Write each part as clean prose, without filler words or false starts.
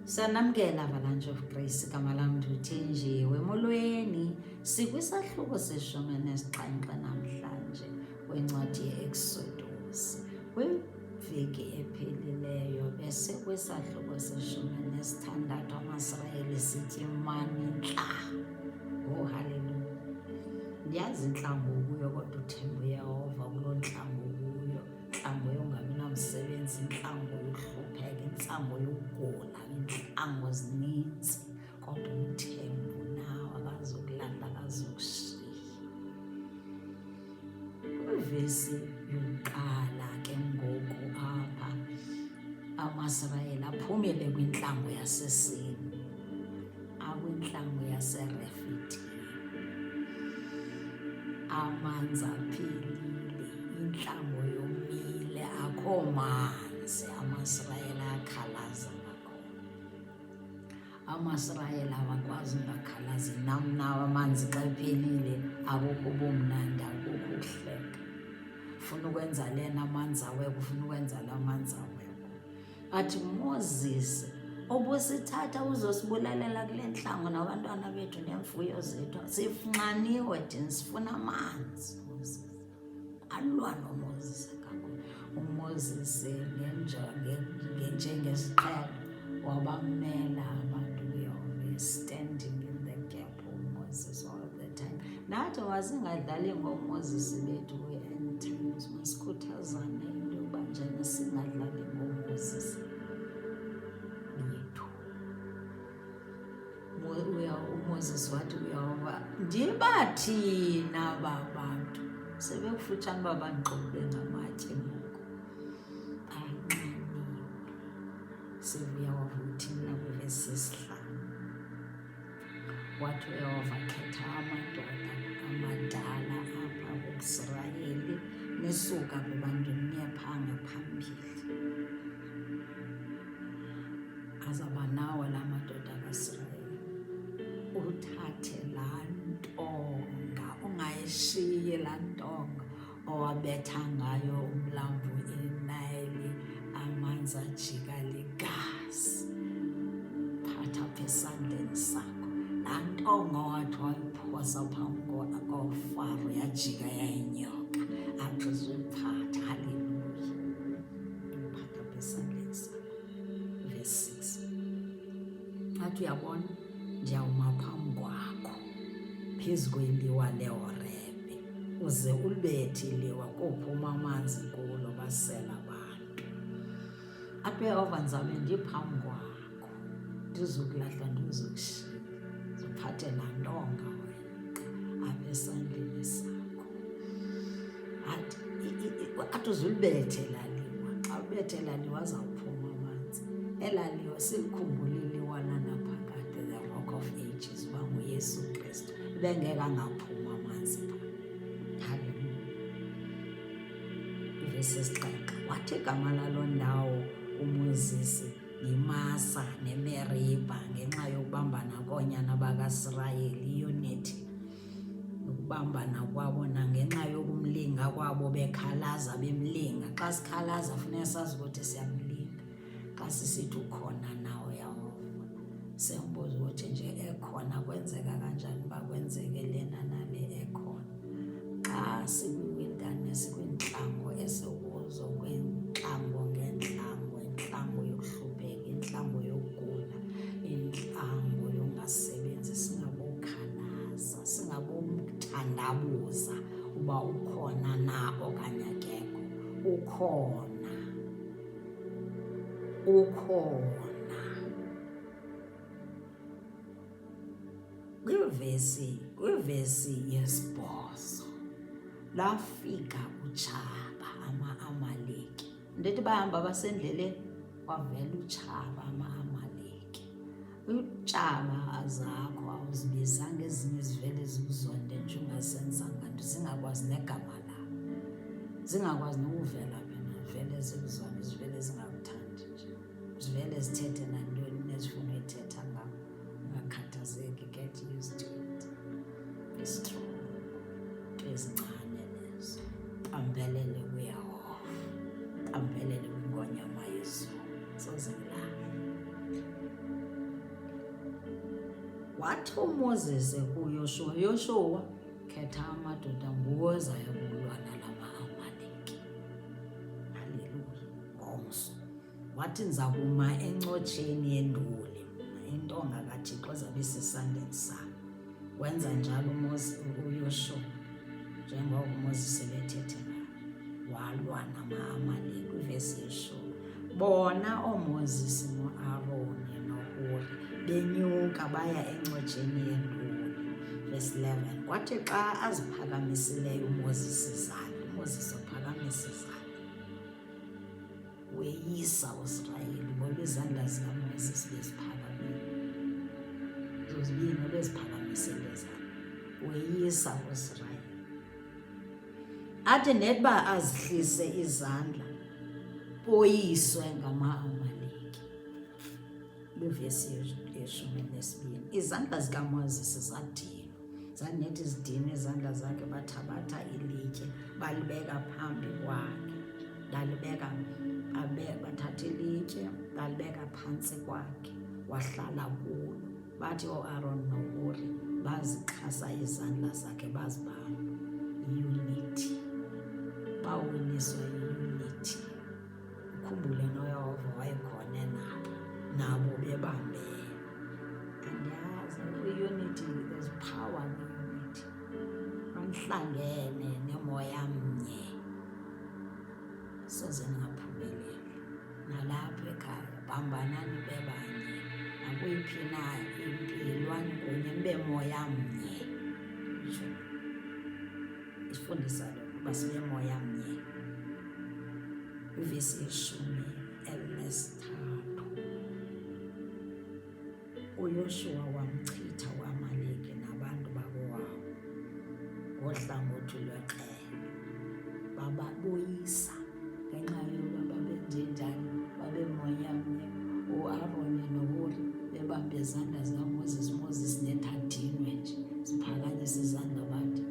Sanamkela Avalanche of Grace igama lam nduthenjiwe molweni sikwisahluko seshumi nesixhenxe namhlanje wencwadi ye-Exodus. Kwiveki ephelileyo bese kwisahluko seshumi nesithandathu amaSirayeli sithi mani ntla. Oh haleluya. Ndiyazi intlango kuyo kodwa uthemba uYehova kuloo ntlango kuyo. Intlango yongabi namsebenzi, intlango yohlupheka, intlango yokugula, intlango zininzi. Kodwa umthembu nawe akazukulanda akazukushiya. Kwivesi yokuqala ke ngoku apha amaSirayeli aphumele kwintlango yaseSini, akwintlango yaseRefidim. Amanzi aphelile, intlango yomile, akho manzi. AmaSirayeli ayakhalaza ngakhona. AmaSirayeli awakwazi ungakhalazi. Nam nawo amanzi xa ephelile akukho ubumnandi, akukho ukuhleka. Ufuna ukwenza lena amanzi awekho, ufuna ukwenza la amanzi awekho. Athi Moses, obusithatha uzosibulalela kule ntlango nabantwana bethu nemfuyo zethu, sifunxaniwe thina sifuna amanzi. Alwa noMoses kakhulu. uMoses njengesiqhelo wabamela abantu beYehova, standing in the gap uMoses all the time. Nathi masingadlali ngoMoses bethu kwi-end times, masikhuthazane into yokuba njani singadlali ngoMoses bethu. uMoses wathi kuYehova, ndibathina aba bantu sebekufutshane uba bandixobule ngamatye ngoku, anxaniwe. Sivuya wavuthina kwivesi yesihlanu. Wathi uYehova, khetha amadoda amadala apha kobuSirayeli nisuka kubantwini niye phaa ngaphambili. Azaba nawe la madoda kaSirayeli. Uthathe laa ntonga, ungayishiyi laa ntonga owabetha ngayo umlambo iNayili, amanzi ajika ligazi. Phatha apha esandleni sakho laa ntonga wathi wayiphosa phambi koFaro yajika yayinyoka. Athi uzuyiphatha, haleluya. Phatha apha esandleni sakho. Verse 6. Athi uyabona, ndiyawuma phambi kwakho phezu kweliwa leHorebhi, uze ulibethe iliwa kophuma amanzi kulo basela abantu. Apha uYehova, ndizawube ndiphambi kwakho, ndizukulahla ndizukushiya. Ziphathe laa ntonga wena apha esandleni sakho. Athi uzulibethe laa liwa. Xa ubethe laa liwa azawuphuma amanzi. Elaa liwa silikhumbule iliwa lanaphakade, the Rock of Ages, uba nguYesu Kristu. Bengeke angaphuma amanzi phaa. Haleluya. Ivesi yesixhenxe. Wathi igama laloo ndawo uMoses yiMasa neMeribha, ngenxa yokubambana koonyana bakaSirayeli, unity ukubambana kwabo, nangenxa yokumlinga kwabo bekhalaza bemlinga. Xa sikhalaza funeka sazi ukuthi siyamlinga. Xa sisithi ukhona nawe Yehova, siyambuza ukuthi nje ekhona kwenzeka kanjani, uba kwenzeke lena nale ekhona. Xa sikwi-wilderness, kwintlango esikuzo, kwintlango ngentlango, intlango yokuhlupheka, intlango yokugula, intlango yongasebenzi, singabokhalaza, singabothandabuza uba ukhona na okanye akekho. Ukhona, ukhona. Kwivesi yesibhozo lafika utshaba ama-Amaleki. Ndithi bahamba basendleleni wavela utshaba ama-Amaleki. Utshaba zakho awuzibizanga ezinye zivele zikuzonde nje ungasenzanga nto, zingakwazi negama lawo, zingakwazi nokuvela phi, vele zikuzonde, zivele zingakuthandi nje, zivele zithethe nantoni nezifuna uyithetha ngawo. Ungakhathazeki, get used to it. Be strong. Into ezincane lezo. Qambelele kuYehova, qambelele kwingonyama yezulu. Sozilala. wathi uMoses kuYoshuwa, Yoshuwa, khetha amadoda nguwe ozayo kulwa nalama-Amaleki. Haleluya. Ngomso wathi ndiza kuma encotsheni yenduli, intonga kaThixo ezabe isesandleni sami. Wenza njalo uYoshuwa njengoko uMoses ebethethe ngayo, walwa nama-Amaleki. Ivesi yeshumi. Bona oMoses no-Aroni noHuri benyuka baya encotsheni yenduli. Verse 11. Kwathi xa aziphakamisileyo uMoses izandla, uMoses uphakamisa izandla, weyisa uIsrayeli ngoba izandla zikaMoses beziphakamile. Zozibini beziphakamisile izandla, weyisa uIsrayeli. Athi netoba azihlise izandla, boyiswe ngama-Amaleki. Livesi yeshumi nesibini. Izandla zikaMoses zadinwa, zanethi zidinwe izandla zakhe, bathabatha ilitye balibeka phambi kwakhe, bathatha ilitye balibeka phantsi kwakhe, wahlala kulo. Bathi oAaron noHuri bazixhasa izandla zakhe, bazibamba. Unity, bawiniswa unity. Ukhumbule noYehova wayekhona nabo bebambene. Andiyazi, kwi-unity there's power kwi-unity. Banihlangene nemoya mnye, soze ningaphumeleli. Nalapha ekhaya bambanani bebanye, nakuyiphi na impilo kunye nibe moya mnye. Isifundisa lokho uba sibe moya mnye. Ivesi yeshumi elinesithathu. uYoshuwa wamchitha uAmaleki nabantu bakowabo ngohlangothi lweqele, bababuyisa ngenxa yoba babenjenjani, babemoya mnye. uAaroni noHuri bebambe izandla zikaMoses, Moses nethi adinwe nje, ziphakanyisa izandla bathi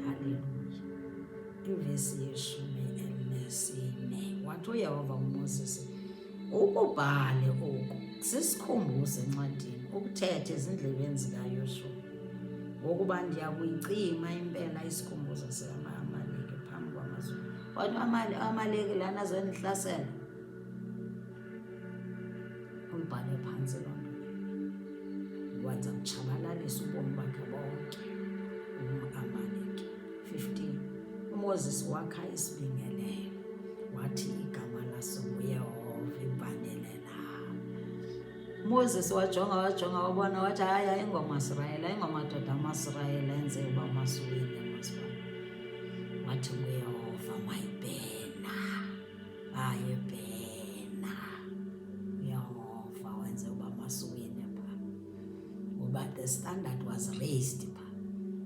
haleluya. Ivesi yeshumi elinesine. Wathi uYehova uMoses, ukubhale oku sisikhumbuzo encwadini, ukuthethe ezindlebeni zikaYoshuwa, ngokuba ndiya kuyicima impela isikhumbuzo sika-Amaleki phambi kwamazulu. Wathi Amaleki lana azondihlasela, uyibhale phantsi loo nto, wenza kutshabalalisa ubomi bakhe bonke uAmaleki. 15. uMoses wakha isibingelelo, wathi igama laso nguYehova ibhanele lawo. uMoses wajonga wabona, wathi hayi ingoma-Israyeli, ayingomadoda ama-Israyeli enze uba masiwile masibani. Wathi nguYehova mayibhena, ayebhena. uYehova wenze uba masiwile pha, ngoba the standard was raised pha.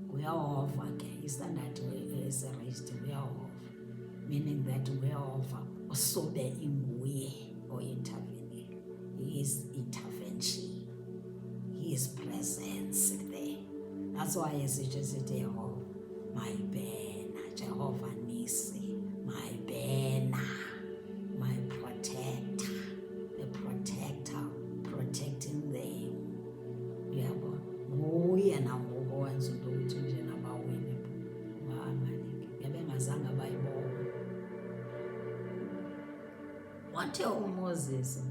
nguYehova ke istandard is-raised nguYehova, meaning that nguYehova usobe inguye o-intervenile. His intervention, his presence there. That's why sithi Yehova mayibhena, Jehova Nisi, mayibhena, my protector, the protector, protecting them. Uyabo, nguye nangoku wenza into ukuthi nje nabawini uAmaleki bebengazange bayibone. Wathi uMoses,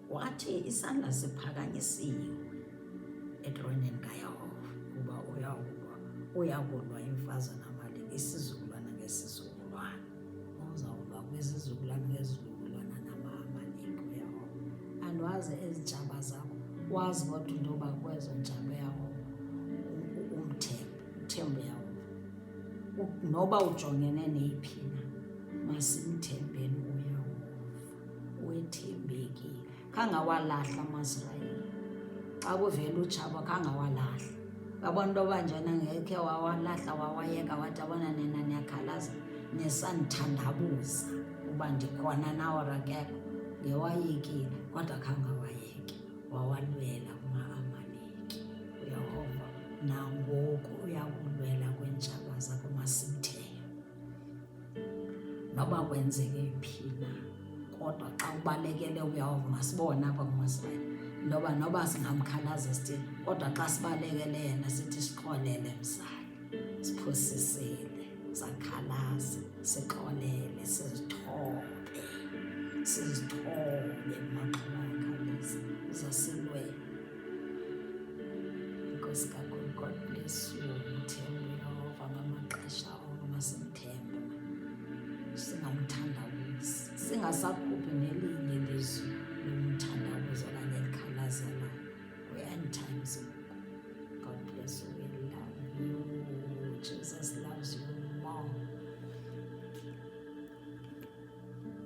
wathi isandla siphakanyisiwe etronini kaYehova, kuba uyakulwa imfazwe naMamaleki, isizukulwana ngesizukulwana. Uzawulwa kwisizukulwana ngezizukulwana nama-Amaleki uYehova. Andiwazi ezi ntshaba zakho, wazi kodwa into yoba kwezo ntshaba yakho uthembe Yehova. Noba ujongene neyiphi na, masimthembeni uYehova, wethembekile. Khangawalahla ama-Israyeli, xa kuvela utshaba khangawalahla. Yabona into banjena ngekhe wawalahla, wawayeka wathi abona nina niyakhalaza nisandithandabuza uba ndikhona nawe akekho, ngewayekile kodwa khangawayeki, wawalwela kuma-Amaleki. uYehova nangoku uyakulwela kweentshaba zakho, masimthembe. Noba kwenzeke phi na, kodwa xa ubalekele uYehova, masibone apha kumaSirayeli, noba singamkhalaza sithini, kodwa xa sibalekele yena sithi sixolele mzali, siphosisile, sakhalaza, sixolele, sizithobe maxhoba akhalisa, uzasilwela. Inkosi kakhulu. God bless you. Mthembe Yehova ngamaxesha onke, masimthembe, singamthandabuzi,